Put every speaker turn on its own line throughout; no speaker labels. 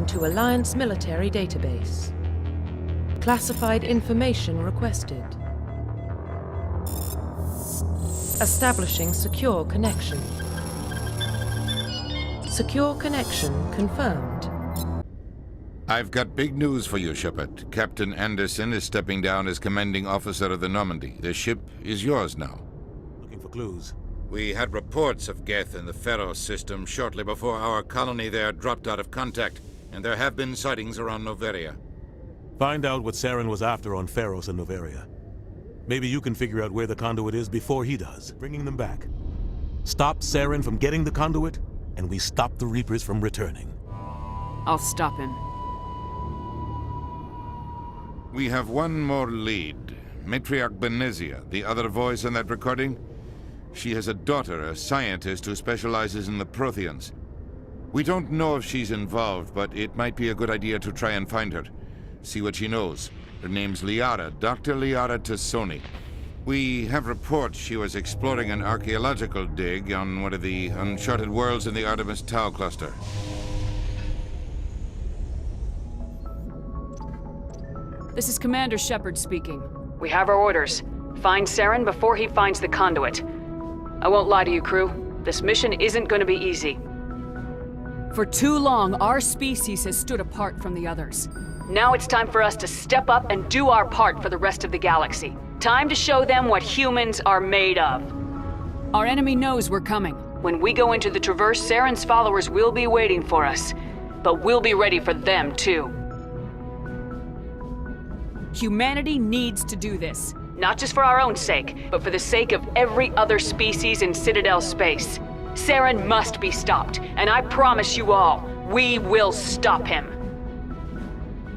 to Alliance military database. Classified information requested. Establishing secure connection. Secure connection confirmed.
I've got big news for you, Shepard. Captain Anderson is stepping down as commanding officer of the Normandy. The ship is yours now.
Looking for clues.
We had reports of Geth in the Pharos system shortly before our colony there dropped out of contact, and there have been sightings around Noveria.
Find out what Saren was after on Pharos and Noveria. Maybe you can figure out where the conduit is before he does, bringing them back. Stop Saren from getting the conduit, and we stop the Reapers from returning.
I'll stop him.
We have one more lead. Matriarch Benezia, the other voice in that recording. She has a daughter, a scientist who specializes in the Protheans. We don't know if she's involved, but it might be a good idea to try and find her. See what she knows. Her name's Liara, Dr. Liara Tassoni. We have reports she was exploring an archaeological dig on one of the uncharted worlds in the Artemis Tau cluster.
This is Commander Shepard speaking. We have our orders. Find Saren before he finds the conduit. I won't lie to you, crew. This mission isn't going to be easy. For too long, our species has stood apart from the others. Now it's time for us to step up and do our part for the rest of the galaxy. Time to show them what humans are made of. Our enemy knows we're coming. When we go into the Traverse, Saren's followers will be waiting for us. But we'll be ready for them, too. Humanity needs to do this. Not just for our own sake, but for the sake of every other species in Citadel space. Saren must be stopped, and I promise you all, we will stop him.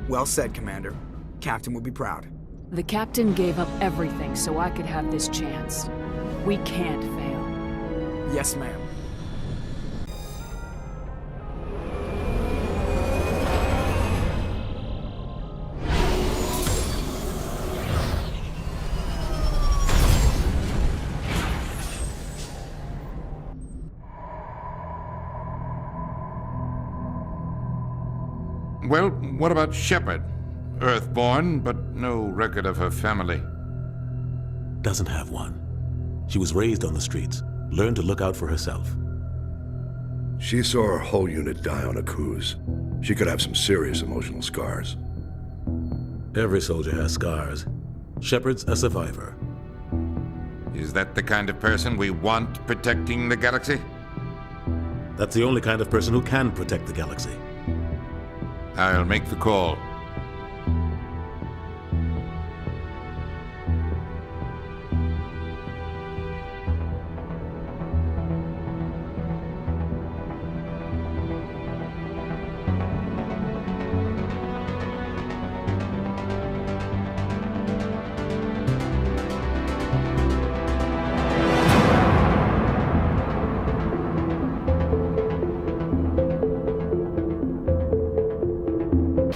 Well said, Commander. Captain will be proud.
The Captain gave up everything so I could have this chance. We can't fail.
Yes, ma'am.
Well, what about Shepard? Earthborn, but no record of her family.
Doesn't have one. She was raised on the streets, learned to look out for herself.
She saw her whole unit die on a cruise. She could have some serious emotional scars.
Every soldier has scars. Shepard's a survivor.
Is that the kind of person we want protecting the galaxy?
That's the only kind of person who can protect the galaxy.
I'll make the call.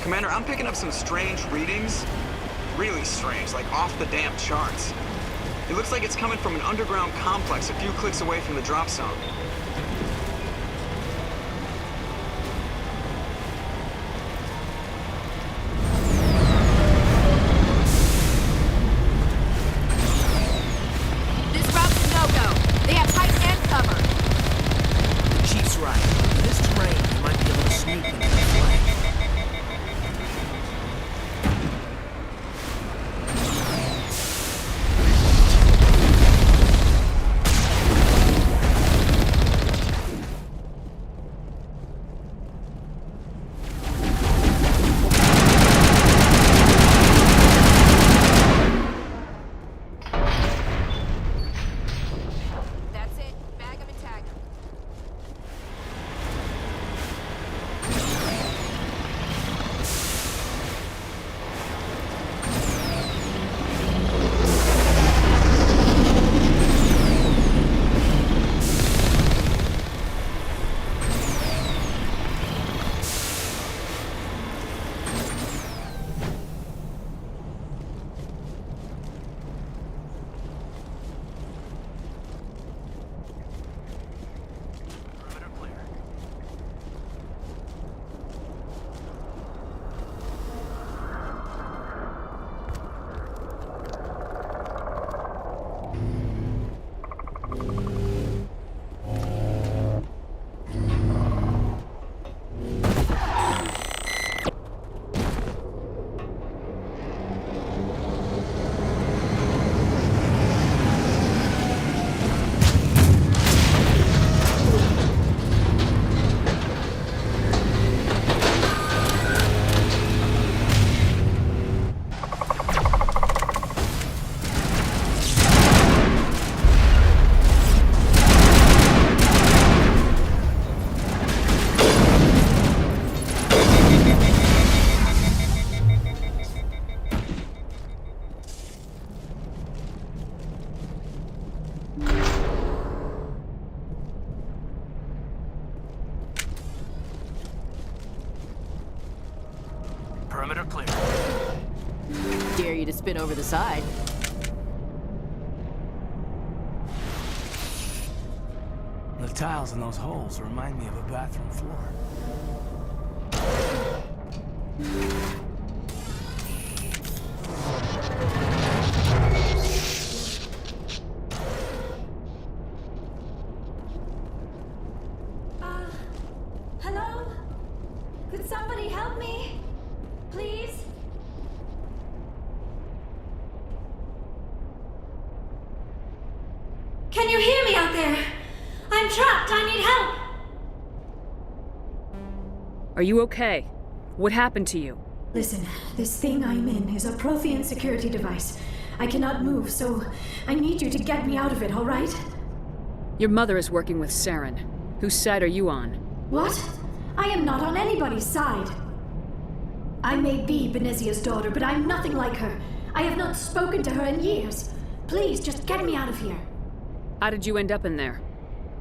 Commander, I'm picking up some strange readings. Really strange, like off the damn charts. It looks like it's coming from an underground complex a few clicks away from the drop zone.
This route's a no-go. They have height and cover.
The Chief's right. In this terrain, you might be able to sneak into the flank.
you to spin over the side.
The tiles in those holes remind me of a bathroom floor.
Hello? Could somebody help me? Please? Can you hear me out there? I'm trapped. I need help.
Are you okay? What happened to you?
Listen, this thing I'm in is a Prothean security device. I cannot move, so I need you to get me out of it, all right?
Your mother is working with Saren. Whose side are you on?
What? I am not on anybody's side. I may be Benezia's daughter, but I'm nothing like her. I have not spoken to her in years. Please, just get me out of here.
How did you end up in there?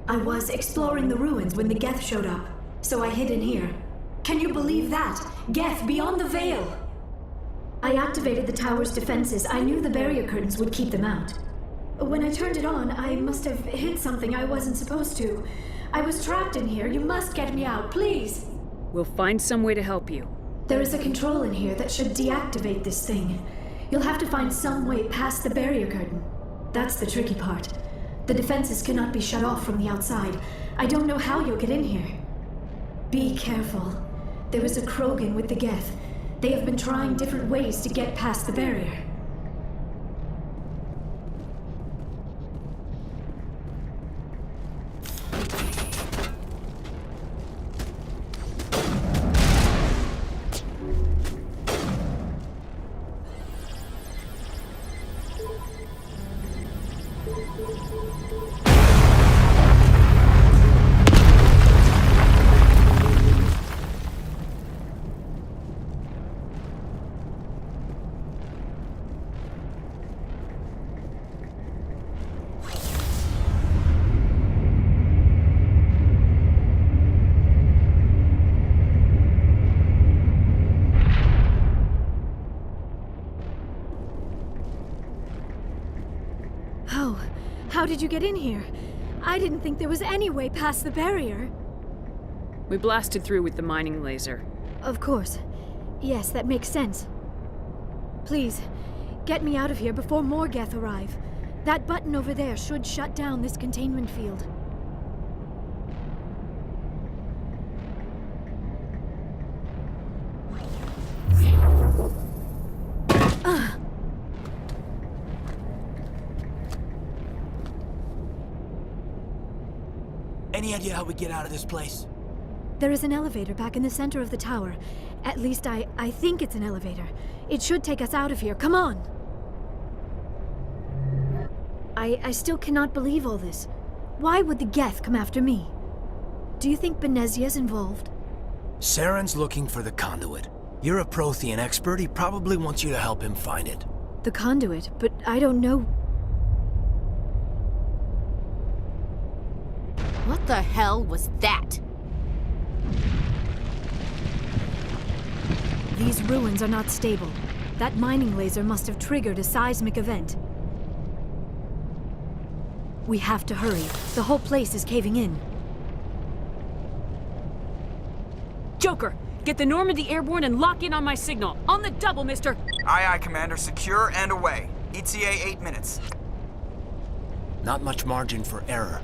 I was exploring the ruins when the Geth showed up, so I hid in here. Can you believe that? Geth, beyond the veil! I activated the tower's defenses. I knew the barrier curtains would keep them out. When I turned it on, I must have hit something I wasn't supposed to. I was trapped in here. You must get me out, please!
We'll find some way to help you.
There is a control in here that should deactivate this thing. You'll have to find some way past the barrier curtain. That's the tricky part. The defenses cannot be shut off from the outside. I don't know how you'll get in here. Be careful. There is a Krogan with the Geth. They have been trying different ways to get past the barrier. How did you get in here? I didn't think there was any way past the barrier.
We blasted through with the mining laser.
Of course. Yes, that makes sense. Please, get me out of here before more Geth arrive. That button over there should shut down this containment field.
Any idea how we get out of this place?
There is an elevator back in the center of the tower. At least I think it's an elevator. It should take us out of here. Come on! I still cannot believe all this. Why would the Geth come after me? Do you think Benezia's involved?
Saren's looking for the conduit. You're a Prothean expert. He probably wants you to help him find it.
The conduit, but I don't know.
What the hell was that?
These ruins are not stable. That mining laser must have triggered a seismic event. We have to hurry. The whole place is caving in.
Joker, get the Normandy airborne and lock in on my signal. On the double, mister!
Aye, aye, Commander. Secure and away. ETA 8 minutes.
Not much margin for error.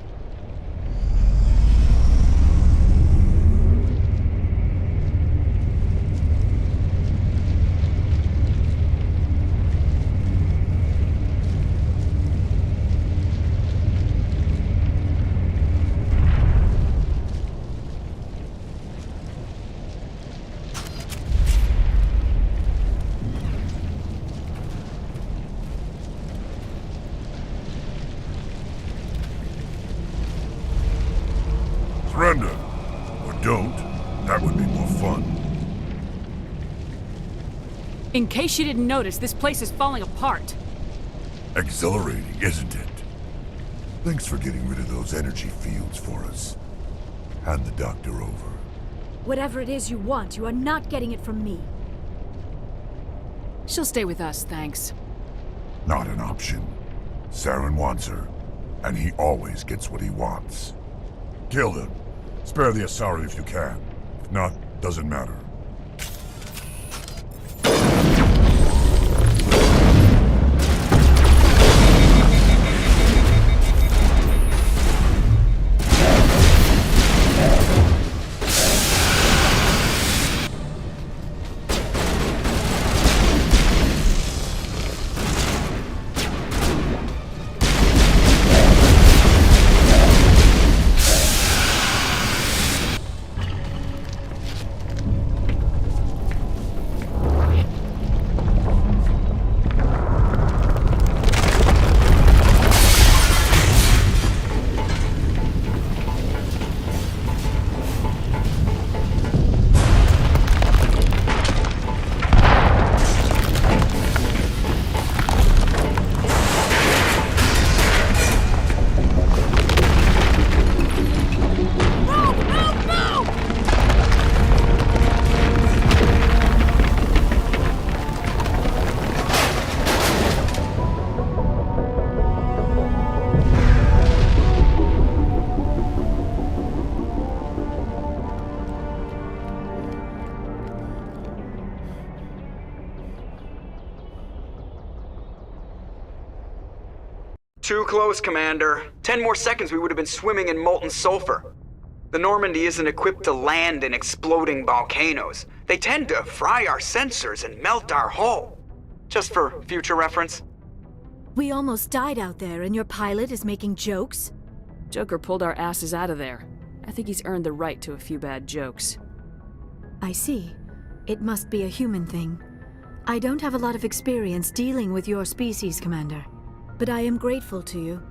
Surrender. Or don't. That would be more fun.
In case you didn't notice, this place is falling apart.
Exhilarating, isn't it? Thanks for getting rid of those energy fields for us. Hand the doctor over.
Whatever it is you want, you are not getting it from me.
She'll stay with us, thanks.
Not an option. Saren wants her, and he always gets what he wants. Kill him. Spare the Asari if you can. If not, doesn't matter.
Too close, Commander. 10 more seconds we would have been swimming in molten sulfur. The Normandy isn't equipped to land in exploding volcanoes. They tend to fry our sensors and melt our hull. Just for future reference.
We almost died out there, and your pilot is making jokes?
Joker pulled our asses out of there. I think he's earned the right to a few bad jokes.
I see. It must be a human thing. I don't have a lot of experience dealing with your species, Commander. But I am grateful to you.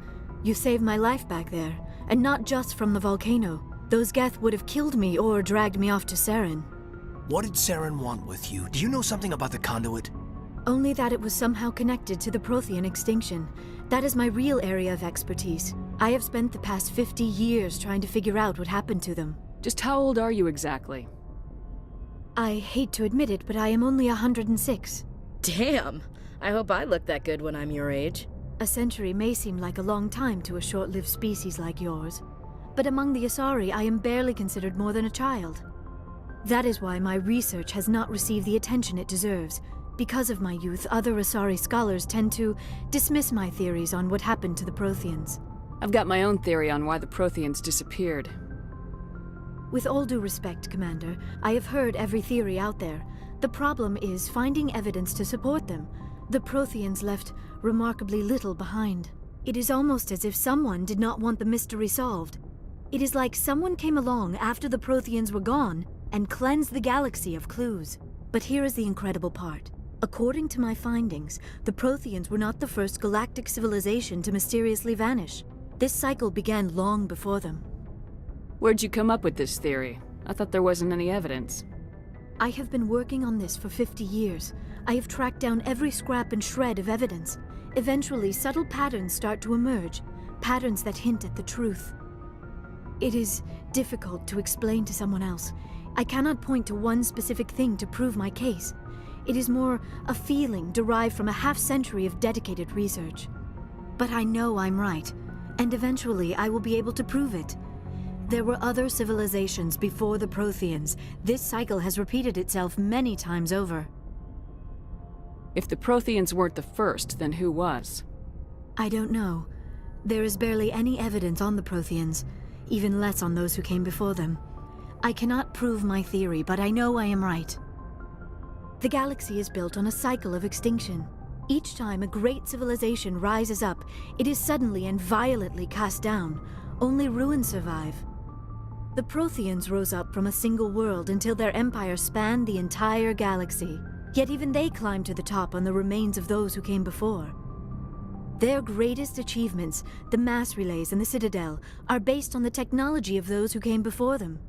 You saved my life back there, and not just from the volcano. Those Geth would have killed me or dragged me off to Saren.
What did Saren want with you? Do you know something about the conduit?
Only that it was somehow connected to the Prothean extinction. That is my real area of expertise. I have spent the past 50 years trying to figure out what happened to them.
Just how old are you exactly?
I hate to admit it, but I am only 106.
Damn! I hope I look that good when I'm your age.
A century may seem like a long time to a short-lived species like yours, but among the Asari I am barely considered more than a child. That is why my research has not received the attention it deserves. Because of my youth, other Asari scholars tend to dismiss my theories on what happened to the Protheans.
I've got my own theory on why the Protheans disappeared.
With all due respect, Commander, I have heard every theory out there. The problem is finding evidence to support them. The Protheans left remarkably little behind. It is almost as if someone did not want the mystery solved. It is like someone came along after the Protheans were gone and cleansed the galaxy of clues. But here is the incredible part. According to my findings, the Protheans were not the first galactic civilization to mysteriously vanish. This cycle began long before them.
Where'd you come up with this theory? I thought there wasn't any evidence.
I have been working on this for 50 years. I have tracked down every scrap and shred of evidence. Eventually, subtle patterns start to emerge, patterns that hint at the truth. It is difficult to explain to someone else. I cannot point to one specific thing to prove my case. It is more a feeling derived from a half-century of dedicated research. But I know I'm right, and eventually I will be able to prove it. There were other civilizations before the Protheans. This cycle has repeated itself many times over.
If the Protheans weren't the first, then who was?
I don't know. There is barely any evidence on the Protheans, even less on those who came before them. I cannot prove my theory, but I know I am right. The galaxy is built on a cycle of extinction. Each time a great civilization rises up, it is suddenly and violently cast down. Only ruins survive. The Protheans rose up from a single world until their empire spanned the entire galaxy. Yet even they climbed to the top on the remains of those who came before. Their greatest achievements, the mass relays and the Citadel, are based on the technology of those who came before them.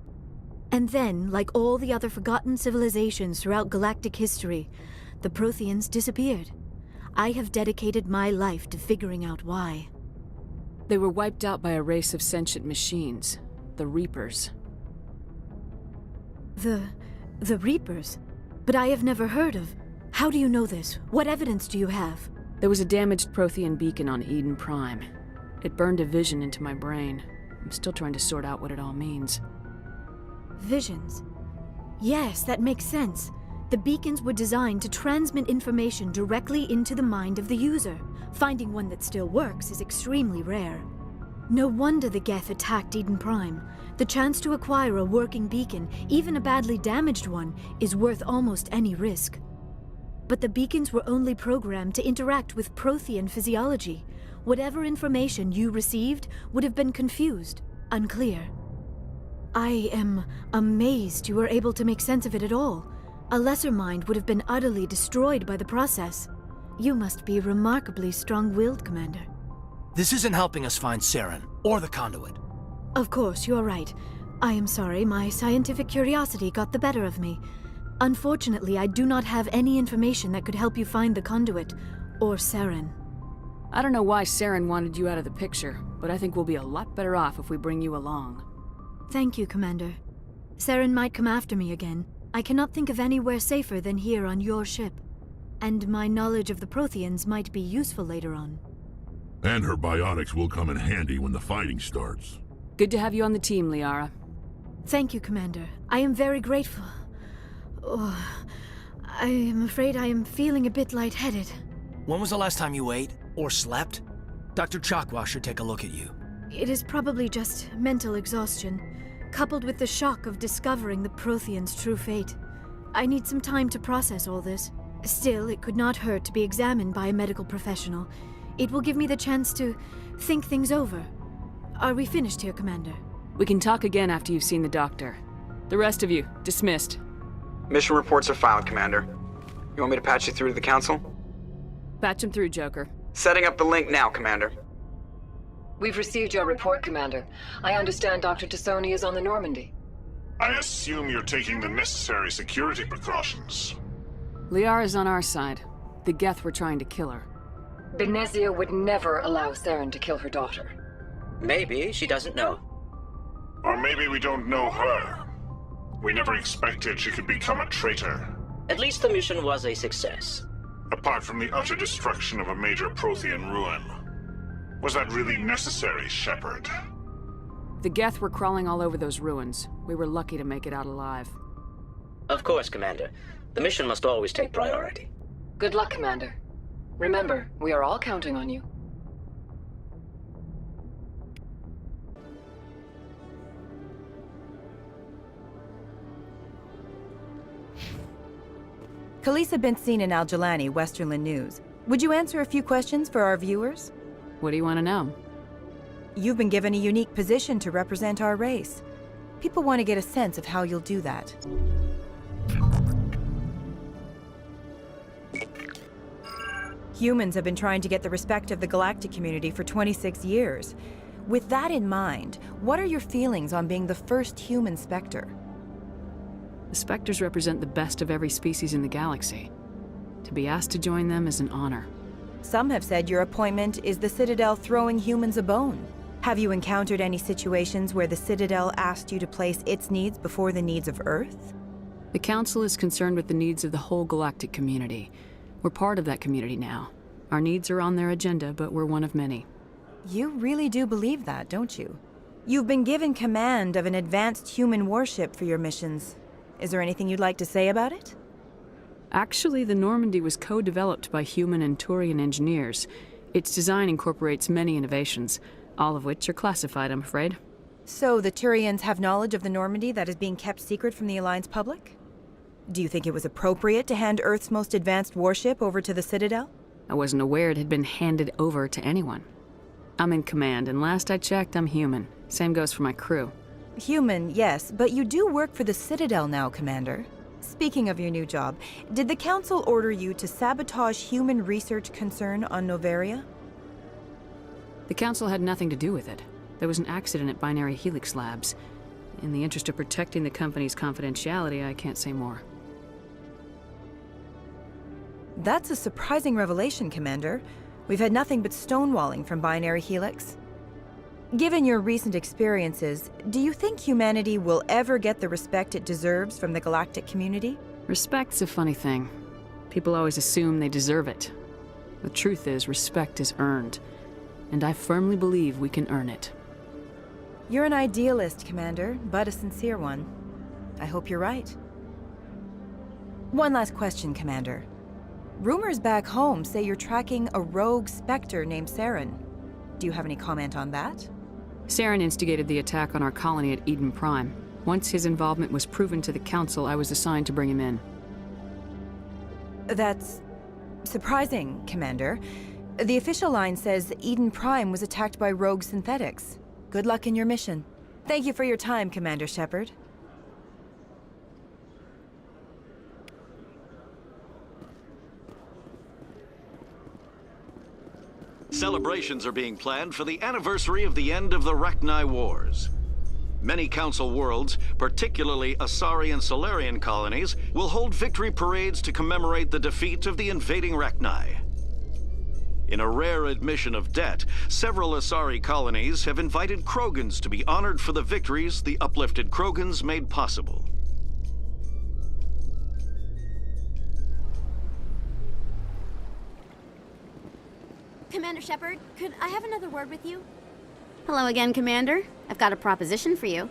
And then, like all the other forgotten civilizations throughout galactic history, the Protheans disappeared. I have dedicated my life to figuring out why.
They were wiped out by a race of sentient machines, the Reapers.
The Reapers? But I have never heard of. How do you know this? What evidence do you have?
There was a damaged Prothean beacon on Eden Prime. It burned a vision into my brain. I'm still trying to sort out what it all means.
Visions. Yes, that makes sense. The beacons were designed to transmit information directly into the mind of the user. Finding one that still works is extremely rare. No wonder the Geth attacked Eden Prime. The chance to acquire a working beacon, even a badly damaged one, is worth almost any risk. But the beacons were only programmed to interact with Prothean physiology. Whatever information you received would have been confused, unclear. I am amazed you were able to make sense of it at all. A lesser mind would have been utterly destroyed by the process. You must be remarkably strong-willed, Commander.
This isn't helping us find Saren, or the conduit.
Of course, you're right. I am sorry, my scientific curiosity got the better of me. Unfortunately, I do not have any information that could help you find the conduit, or Saren.
I don't know why Saren wanted you out of the picture, but I think we'll be a lot better off if we bring you along.
Thank you, Commander. Saren might come after me again. I cannot think of anywhere safer than here on your ship. And my knowledge of the Protheans might be useful later on.
And her biotics will come in handy when the fighting starts.
Good to have you on the team, Liara.
Thank you, Commander. I am very grateful. Oh, I am afraid I am feeling a bit lightheaded.
When was the last time you ate, or slept? Dr. Chakwa should take a look at you.
It is probably just mental exhaustion, coupled with the shock of discovering the Protheans' true fate. I need some time to process all this. Still, it could not hurt to be examined by a medical professional. It will give me the chance to think things over. Are we finished here, Commander?
We can talk again after you've seen the doctor. The rest of you, dismissed.
Mission reports are filed, Commander. You want me to patch you through to the Council?
Patch him through, Joker.
Setting up the link now, Commander.
We've received your report, Commander. I understand Dr. Tassoni is on the Normandy.
I assume you're taking the necessary security precautions.
Liara's on our side. The Geth were trying to kill her.
Benezia would never allow Saren to kill her daughter.
Maybe she doesn't know.
Or maybe we don't know her. We never expected she could become a traitor.
At least the mission was a success.
Apart from the utter destruction of a major Prothean ruin. Was that really necessary, Shepard?
The Geth were crawling all over those ruins. We were lucky to make it out alive.
Of course, Commander. The mission must always take priority.
Good luck, Commander. Remember, we are all counting on you.
Khaleesa bint Sinan Al-Jalani, Westerland News. Would you answer a few questions for our viewers?
What do you want to know?
You've been given a unique position to represent our race. People want to get a sense of how you'll do that. Humans have been trying to get the respect of the galactic community for 26 years. With that in mind, what are your feelings on being the first human Spectre?
The Spectres represent the best of every species in the galaxy. To be asked to join them is an honor.
Some have said your appointment is the Citadel throwing humans a bone. Have you encountered any situations where the Citadel asked you to place its needs before the needs of Earth?
The Council is concerned with the needs of the whole galactic community. We're part of that community now. Our needs are on their agenda, but we're one of many.
You really do believe that, don't you? You've been given command of an advanced human warship for your missions. Is there anything you'd like to say about it?
Actually, the Normandy was co-developed by human and Turian engineers. Its design incorporates many innovations, all of which are classified, I'm afraid.
So the Turians have knowledge of the Normandy that is being kept secret from the Alliance public? Do you think it was appropriate to hand Earth's most advanced warship over to the Citadel?
I wasn't aware it had been handed over to anyone. I'm in command, and last I checked, I'm human. Same goes for my crew.
Human, yes, but you do work for the Citadel now, Commander. Speaking of your new job, did the Council order you to sabotage human research concern on Noveria?
The Council had nothing to do with it. There was an accident at Binary Helix Labs. In the interest of protecting the company's confidentiality, I can't say more.
That's a surprising revelation, Commander. We've had nothing but stonewalling from Binary Helix. Given your recent experiences, do you think humanity will ever get the respect it deserves from the galactic community?
Respect's a funny thing. People always assume they deserve it. The truth is, respect is earned. And I firmly believe we can earn it.
You're an idealist, Commander, but a sincere one. I hope you're right. One last question, Commander. Rumors back home say you're tracking a rogue Spectre named Saren. Do you have any comment on that?
Saren instigated the attack on our colony at Eden Prime. Once his involvement was proven to the Council, I was assigned to bring him in.
That's surprising, Commander. The official line says Eden Prime was attacked by rogue synthetics. Good luck in your mission. Thank you for your time, Commander Shepard.
Celebrations are being planned for the anniversary of the end of the Rachni Wars. Many Council worlds, particularly Asari and Solarian colonies, will hold victory parades to commemorate the defeat of the invading Rachni. In a rare admission of debt, several Asari colonies have invited Krogans to be honored for the victories the uplifted Krogans made possible.
Commander Shepard, could I have another word with you? Hello again, Commander. I've got a proposition for you.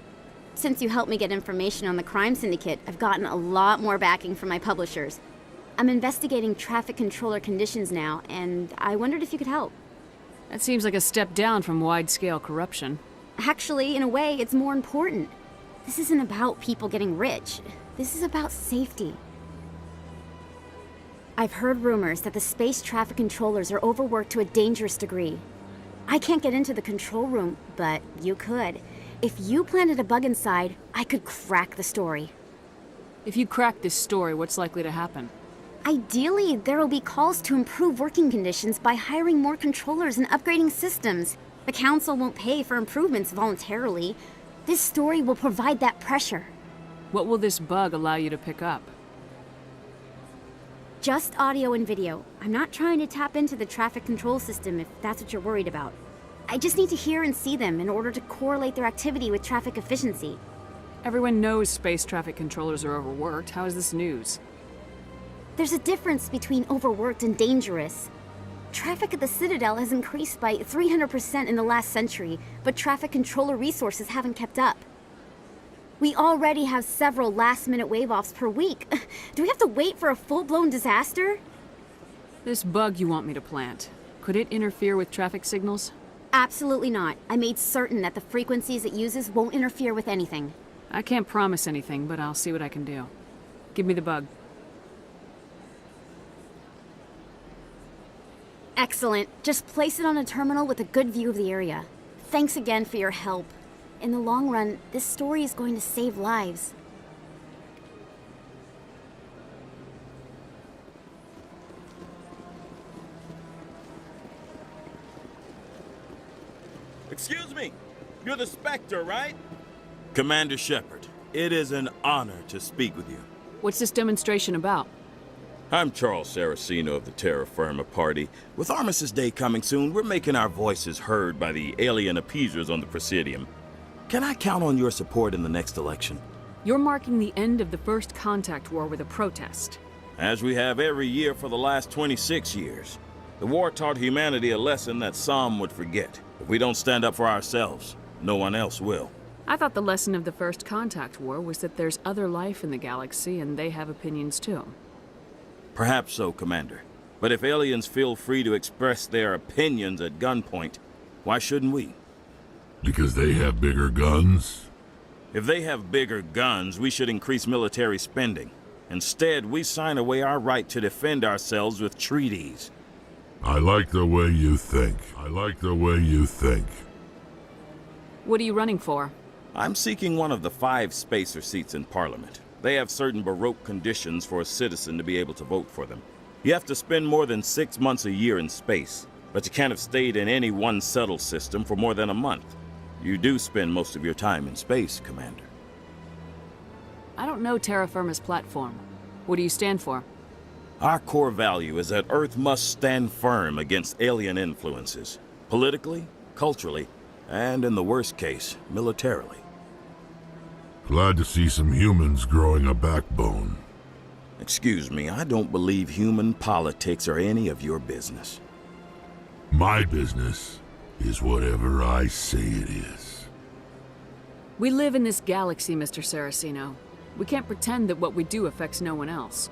Since you helped me get information on the crime syndicate, I've gotten a lot more backing from my publishers. I'm investigating traffic controller conditions now, and I wondered if you could help.
That seems like a step down from wide-scale corruption.
Actually, in a way, it's more important. This isn't about people getting rich. This is about safety. I've heard rumors that the space traffic controllers are overworked to a dangerous degree. I can't get into the control room, but you could. If you planted a bug inside, I could crack the story.
If you crack this story, what's likely to happen?
Ideally, there will be calls to improve working conditions by hiring more controllers and upgrading systems. The Council won't pay for improvements voluntarily. This story will provide that pressure.
What will this bug allow you to pick up?
Just audio and video. I'm not trying to tap into the traffic control system if that's what you're worried about. I just need to hear and see them in order to correlate their activity with traffic efficiency.
Everyone knows space traffic controllers are overworked. How is this news?
There's a difference between overworked and dangerous. Traffic at the Citadel has increased by 300% in the last century, but traffic controller resources haven't kept up. We already have several last-minute wave-offs per week. Do we have to wait for a full-blown disaster?
This bug you want me to plant, could it interfere with traffic signals?
Absolutely not. I made certain that the frequencies it uses won't interfere with anything.
I can't promise anything, but I'll see what I can do. Give me the bug.
Excellent. Just place it on a terminal with a good view of the area. Thanks again for your help. In the long run, this story is going to save lives.
Excuse me, you're the Spectre, right? Commander Shepard, it is an honor to speak with you.
What's this demonstration about?
I'm Charles Saraceno of the Terra Firma Party. With Armistice Day coming soon, we're making our voices heard by the alien appeasers on the Presidium. Can I count on your support in the next election?
You're marking the end of the First Contact War with a protest.
As we have every year for the last 26 years. The war taught humanity a lesson that some would forget. If we don't stand up for ourselves, no one else will.
I thought the lesson of the First Contact War was that there's other life in the galaxy and they have opinions too.
Perhaps so, Commander. But if aliens feel free to express their opinions at gunpoint, why shouldn't we?
Because they have bigger guns?
If they have bigger guns, we should increase military spending. Instead, we sign away our right to defend ourselves with treaties.
I like the way you think. I like the way you think.
What are you running for?
I'm seeking one of the 5 spacer seats in Parliament. They have certain Baroque conditions for a citizen to be able to vote for them. You have to spend more than 6 months a year in space, but you can't have stayed in any one settled system for more than a month. You do spend most of your time in space, Commander.
I don't know Terra Firma's platform. What do you stand for?
Our core value is that Earth must stand firm against alien influences. Politically, culturally, and in the worst case, militarily.
Glad to see some humans growing a backbone.
Excuse me, I don't believe human politics are any of your business.
My business is whatever I say it is.
We live in this galaxy, Mr. Saraceno. We can't pretend that what we do affects no one else.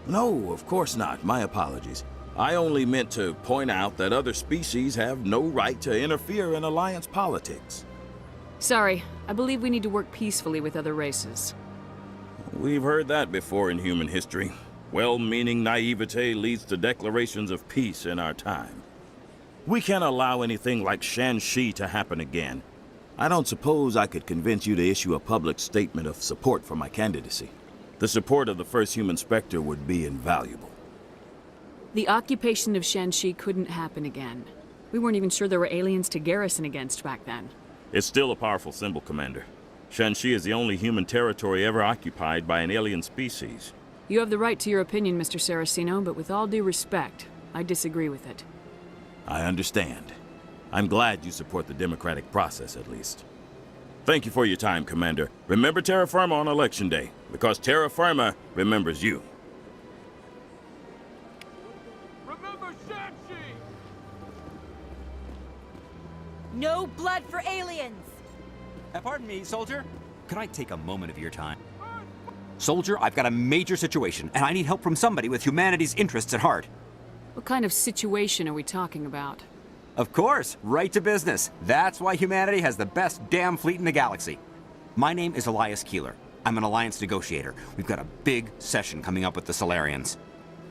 No, of course not. My apologies. I only meant to point out that other species have no right to interfere in Alliance politics.
Sorry, I believe we need to work peacefully with other races.
We've heard that before in human history. Well-meaning naivete leads to declarations of peace in our time. We can't allow anything like Shanxi to happen again. I don't suppose I could convince you to issue a public statement of support for my candidacy. The support of the first human Spectre would be invaluable.
The occupation of Shanxi couldn't happen again. We weren't even sure there were aliens to garrison against back then.
It's still a powerful symbol, Commander. Shanxi is the only human territory ever occupied by an alien species.
You have the right to your opinion, Mr. Saraceno, but with all due respect, I disagree with it.
I understand. I'm glad you support the democratic process, at least. Thank you for your time, Commander. Remember Terra Firma on Election Day, because Terra Firma remembers you.
Remember Shanxi!
No blood for aliens!
Pardon me, soldier. Could I take a moment of your time? Soldier, I've got a major situation, and I need help from somebody with humanity's interests at heart.
What kind of situation are we talking about?
Of course, right to business. That's why humanity has the best damn fleet in the galaxy. My name is Elias Keeler. I'm an Alliance negotiator. We've got a big session coming up with the Solarians.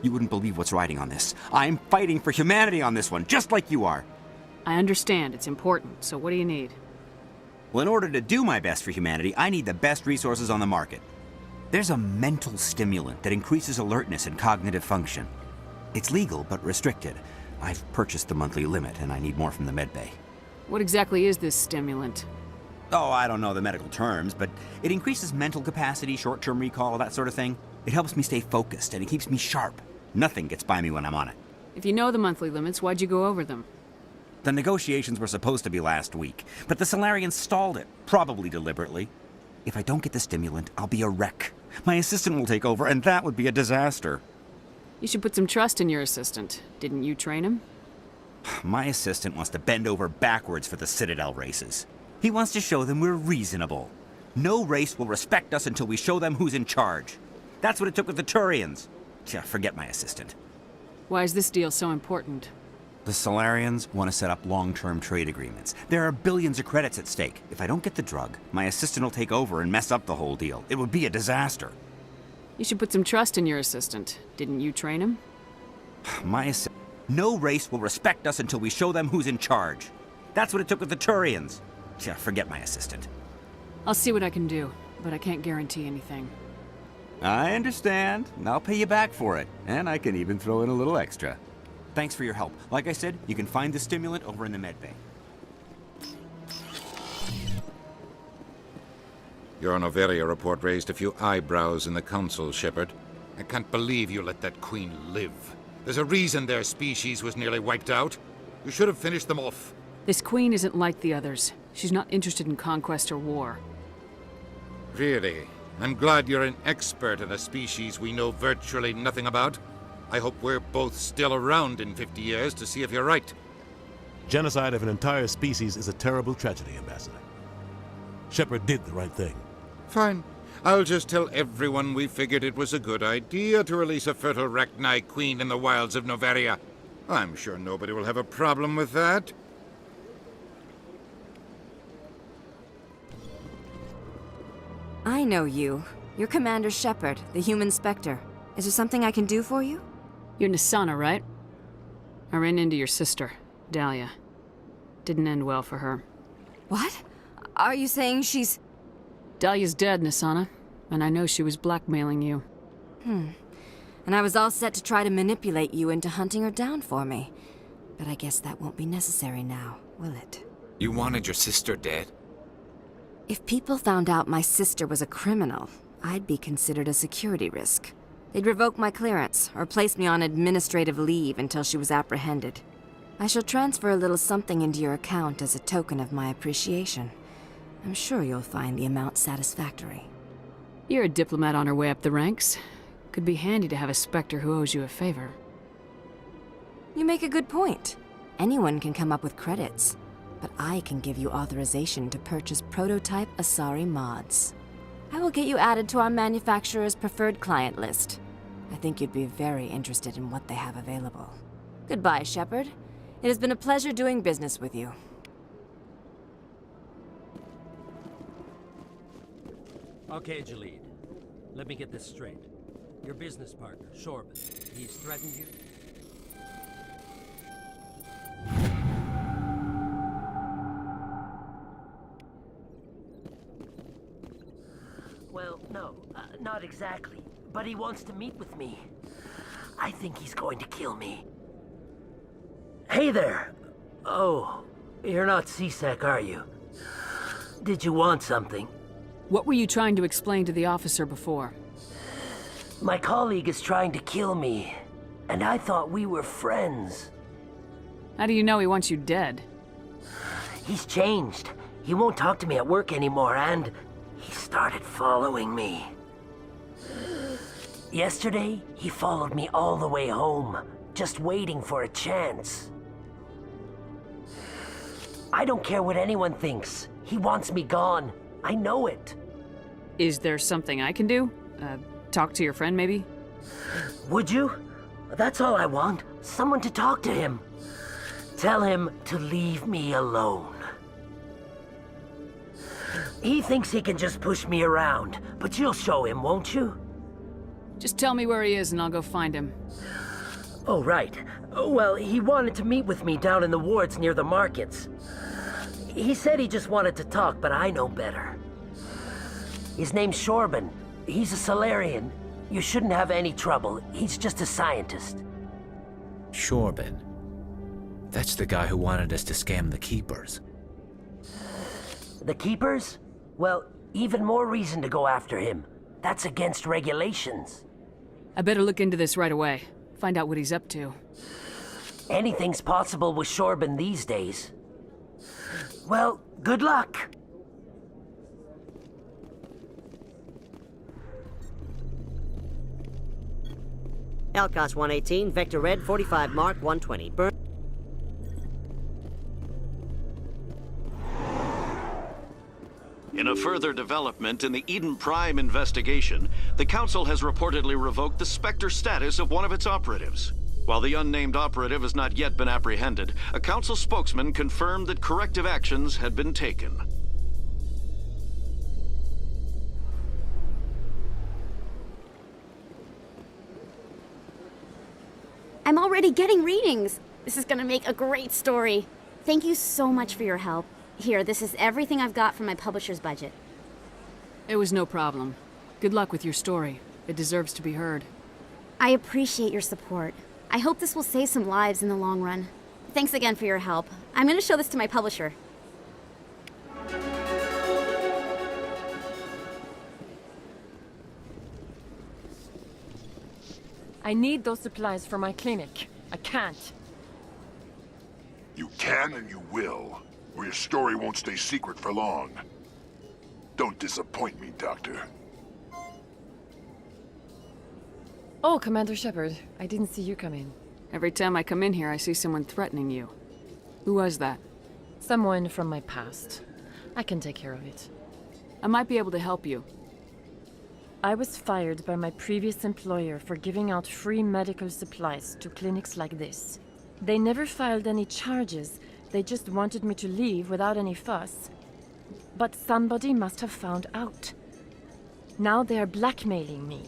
You wouldn't believe what's riding on this. I'm fighting for humanity on this one, just like you are.
I understand, it's important, so what do you need?
Well, in order to do my best for humanity, I need the best resources on the market. There's a mental stimulant that increases alertness and cognitive function. It's legal, but restricted. I've purchased the monthly limit, and I need more from the medbay.
What exactly is this stimulant?
Oh, I don't know the medical terms, but it increases mental capacity, short-term recall, that sort of thing. It helps me stay focused, and it keeps me sharp. Nothing gets by me when I'm on it.
If you know the monthly limits, why'd you go over them?
The negotiations were supposed to be last week, but the Solarians stalled it, probably deliberately. If I don't get the stimulant, I'll be a wreck. My assistant will take over, and that would be a disaster.
You should put some trust in your assistant. Didn't you train him?
My assistant wants to bend over backwards for the Citadel races. He wants to show them we're reasonable. No race will respect us until we show them who's in charge. That's what it took with the Turians. Yeah, forget my assistant.
Why is this deal so important?
The Solarians want to set up long-term trade agreements. There are billions of credits at stake. If I don't get the drug, my assistant will take over and mess up the whole deal. It would be a disaster.
You should put some trust in your assistant. Didn't you train him?
No race will respect us until we show them who's in charge. That's what it took with the Turians. Yeah, forget my assistant.
I'll see what I can do, but I can't guarantee anything.
I understand. I'll pay you back for it. And I can even throw in a little extra. Thanks for your help. Like I said, you can find the stimulant over in the medbay.
Your Noveria report raised a few eyebrows in the Council, Shepard. I can't believe you let that Queen live. There's a reason their species was nearly wiped out. You should have finished them off.
This Queen isn't like the others. She's not interested in conquest or war.
Really? I'm glad you're an expert in a species we know virtually nothing about. I hope we're both still around in 50 years to see if you're right.
Genocide of an entire species is a terrible tragedy, Ambassador. Shepard did the right thing.
Fine. I'll just tell everyone we figured it was a good idea to release a fertile Rachni queen in the wilds of Noveria. I'm sure nobody will have a problem with that.
I know you. You're Commander Shepard, the human Spectre. Is there something I can do for you?
You're Nassana, right? I ran into your sister, Dahlia. Didn't end well for her.
What? Are you saying she's...
Dahlia's dead, Nassana. And I know she was blackmailing you.
And I was all set to try to manipulate you into hunting her down for me. But I guess that won't be necessary now, will it?
You wanted your sister dead?
If people found out my sister was a criminal, I'd be considered a security risk. They'd revoke my clearance, or place me on administrative leave until she was apprehended. I shall transfer a little something into your account as a token of my appreciation. I'm sure you'll find the amount satisfactory.
You're a diplomat on her way up the ranks. Could be handy to have a Spectre who owes you a favor.
You make a good point. Anyone can come up with credits, but I can give you authorization to purchase prototype Asari mods. I will get you added to our manufacturer's preferred client list. I think you'd be very interested in what they have available. Goodbye, Shepard. It has been a pleasure doing business with you.
Okay, Jalid. Let me get this straight. Your business partner, Shorban, he's threatened you?
Well, no, not exactly. But he wants to meet with me. I think he's going to kill me. Hey there! Oh, you're not CSEC, are you? Did you want something?
What were you trying to explain to the officer before?
My colleague is trying to kill me, and I thought we were friends.
How do you know he wants you dead?
He's changed. He won't talk to me at work anymore, and he started following me. Yesterday, he followed me all the way home, just waiting for a chance. I don't care what anyone thinks. He wants me gone. I know it.
Is there something I can do? Talk to your friend, maybe?
Would you? That's all I want. Someone to talk to him. Tell him to leave me alone. He thinks he can just push me around, but you'll show him, won't you?
Just tell me where he is and I'll go find him.
Oh, right. Well, he wanted to meet with me down in the wards near the markets. He said he just wanted to talk, but I know better. His name's Shorban. He's a Salarian. You shouldn't have any trouble. He's just a scientist.
Shorban. That's the guy who wanted us to scam the Keepers.
The Keepers? Well, even more reason to go after him. That's against regulations.
I better look into this right away. Find out what he's up to.
Anything's possible with Shorban these days. Well, good luck.
Alcos 118, Vector Red, 45 Mark, 120. Burn.
In a further development in the Eden Prime investigation, the Council has reportedly revoked the Spectre status of one of its operatives. While the unnamed operative has not yet been apprehended, a Council spokesman confirmed that corrective actions had been taken.
I'm already getting readings. This is gonna make a great story. Thank you so much for your help. Here, this is everything I've got from my publisher's budget.
It was no problem. Good luck with your story. It deserves to be heard.
I appreciate your support. I hope this will save some lives in the long run. Thanks again for your help. I'm gonna show this to my publisher.
I need those supplies for my clinic. I can't.
You can and you will, or your story won't stay secret for long. Don't disappoint me, Doctor.
Oh, Commander Shepard. I didn't see you come in.
Every time I come in here, I see someone threatening you. Who was that?
Someone from my past. I can take care of it.
I might be able to help you.
I was fired by my previous employer for giving out free medical supplies to clinics like this. They never filed any charges. They just wanted me to leave without any fuss. But somebody must have found out. Now they are blackmailing me.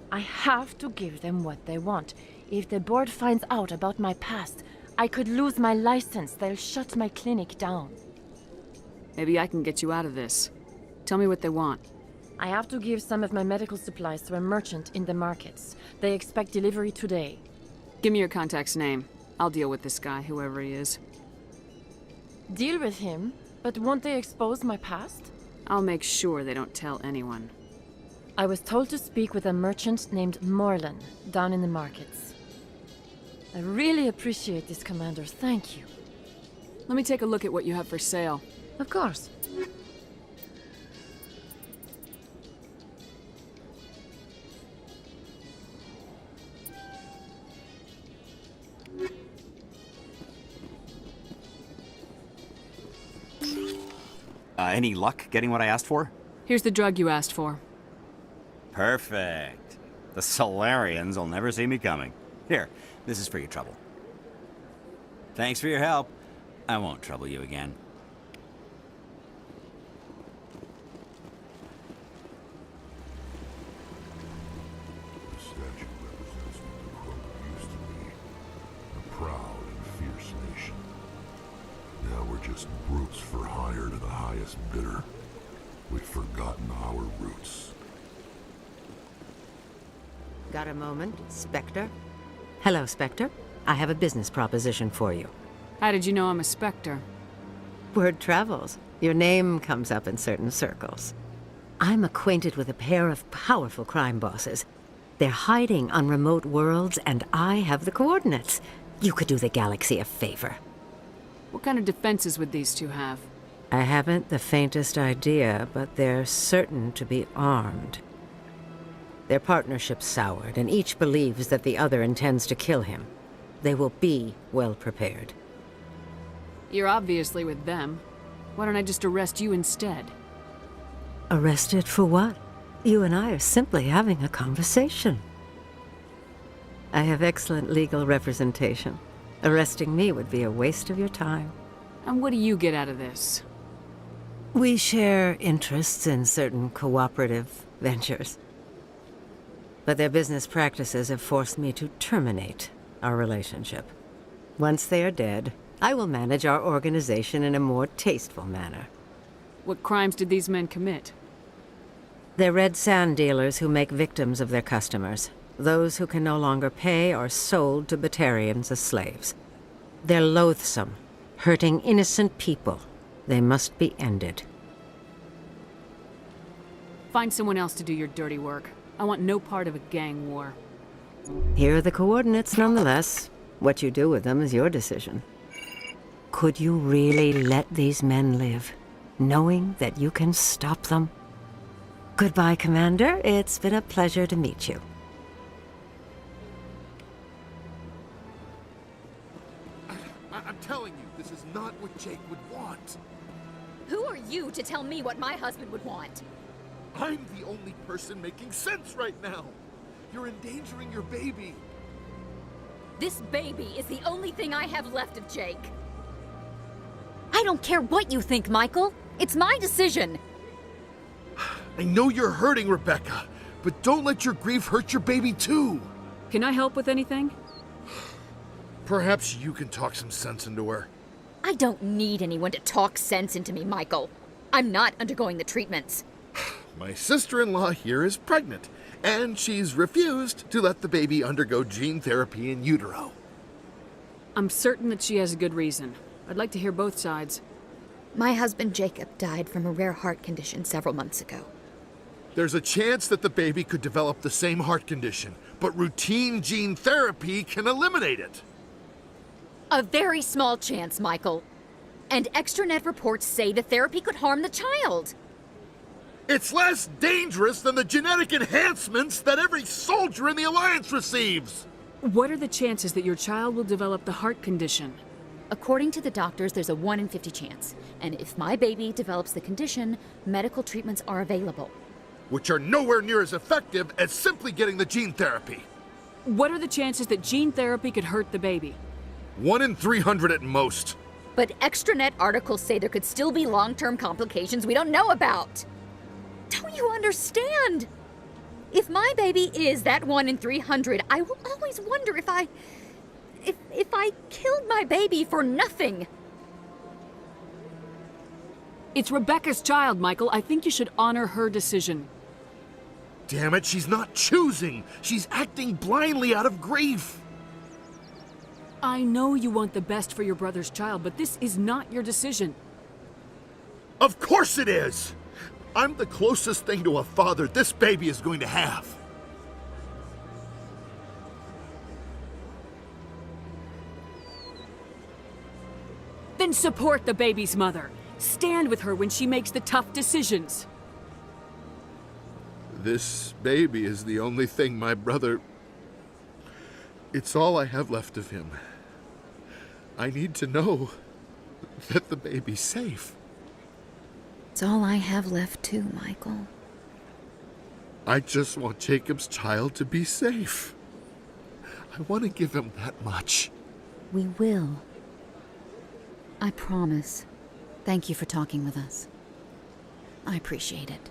I have to give them what they want. If the board finds out about my past, I could lose my license. They'll shut my clinic down.
Maybe I can get you out of this. Tell me what they want.
I have to give some of my medical supplies to a merchant in the markets. They expect delivery today.
Give me your contact's name. I'll deal with this guy, whoever he is.
Deal with him? But won't they expose my past?
I'll make sure they don't tell anyone.
I was told to speak with a merchant named Morlan, down in the markets. I really appreciate this, Commander. Thank you.
Let me take a look at what you have for sale.
Of course.
Any luck getting what I asked for?
Here's the drug you asked for.
Perfect. The Solarians will never see me coming. Here, this is for your trouble. Thanks for your help. I won't trouble you again.
The statue represents what the Crow used to be. A proud and fierce nation. Now we're just brutes for hire to the highest bidder. We've forgotten our roots.
Got a moment, Spectre? Hello, Spectre. I have a business proposition for you.
How did you know I'm a Spectre?
Word travels. Your name comes up in certain circles. I'm acquainted with a pair of powerful crime bosses. They're hiding on remote worlds, and I have the coordinates. You could do the galaxy a favor.
What kind of defenses would these two have?
I haven't the faintest idea, but they're certain to be armed. Their partnership's soured, and each believes that the other intends to kill him. They will be well prepared.
You're obviously with them. Why don't I just arrest you instead?
Arrested for what? You and I are simply having a conversation. I have excellent legal representation. Arresting me would be a waste of your time.
And what do you get out of this?
We share interests in certain cooperative ventures. But their business practices have forced me to terminate our relationship. Once they are dead, I will manage our organization in a more tasteful manner.
What crimes did these men commit?
They're red sand dealers who make victims of their customers. Those who can no longer pay are sold to Batarians as slaves. They're loathsome, hurting innocent people. They must be ended.
Find someone else to do your dirty work. I want no part of a gang war.
Here are the coordinates nonetheless. What you do with them is your decision. Could you really let these men live, knowing that you can stop them? Goodbye, Commander. It's been a pleasure to meet you.
I'm telling you, this is not what Jake would want.
Who are you to tell me what my husband would want?
I'm the only person making sense right now. You're endangering your baby.
This baby is the only thing I have left of Jake. I don't care what you think, Michael. It's my decision.
I know you're hurting, Rebecca, but don't let your grief hurt your baby too.
Can I help with anything?
Perhaps you can talk some sense into her.
I don't need anyone to talk sense into me, Michael. I'm not undergoing the treatments.
My sister-in-law here is pregnant, and she's refused to let the baby undergo gene therapy in utero.
I'm certain that she has a good reason. I'd like to hear both sides.
My husband Jacob died from a rare heart condition several months ago.
There's a chance that the baby could develop the same heart condition, but routine gene therapy can eliminate it.
A very small chance, Michael. And extranet reports say the therapy could harm the child.
It's less dangerous than the genetic enhancements that every soldier in the Alliance receives.
What are the chances that your child will develop the heart condition?
According to the doctors, there's a 1 in 50 chance. And if my baby develops the condition, medical treatments are available.
Which are nowhere near as effective as simply getting the gene therapy.
What are the chances that gene therapy could hurt the baby?
1 in 300 at most.
But extranet articles say there could still be long-term complications we don't know about. Don't you understand? If my baby is that 1 in 300, I will always wonder if I killed my baby for nothing.
It's Rebecca's child, Michael. I think you should honor her decision.
Damn it, she's not choosing. She's acting blindly out of grief.
I know you want the best for your brother's child, but this is not your decision.
Of course it is! I'm the closest thing to a father this baby is going to have.
Then support the baby's mother. Stand with her when she makes the tough decisions.
This baby is the only thing my brother... It's all I have left of him. I need to know that the baby's safe.
It's all I have left too, Michael.
I just want Jacob's child to be safe. I want to give him that much.
We will. I promise. Thank you for talking with us. I appreciate it.